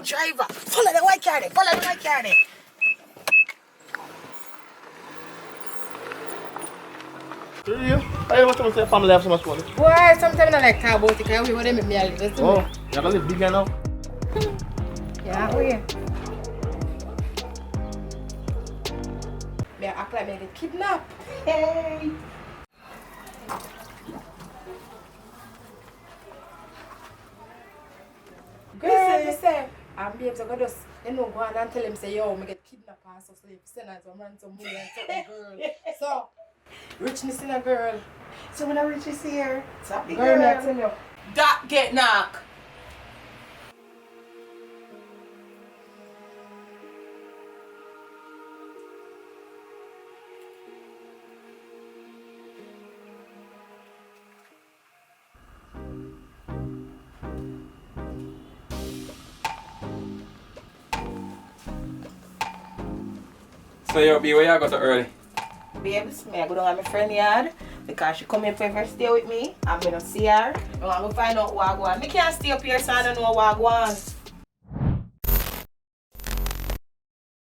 driver. Follow the white car there. Follow the white car there. I want to say family have so much money. Boy, sometimes I like talk about it because we want to make me a little bit. Oh, you're gonna live big now? Yeah, oh yeah. Me act like me get kidnapped. Hey. Girl, you say, I'm babes, I'm gonna just, go on and tell him, say, yo, me get kidnapped and so you send her some ransom money and something, girl. So, richness in a girl. So when I richness here, stop the girl. Girl, tell you. That get knock. So you're where you go to early? Babes, me I go down at my friend yard because she come here for first stay with me. I'm gonna see her. I'm gonna find out what I want. I can't stay up here so I don't know what I want.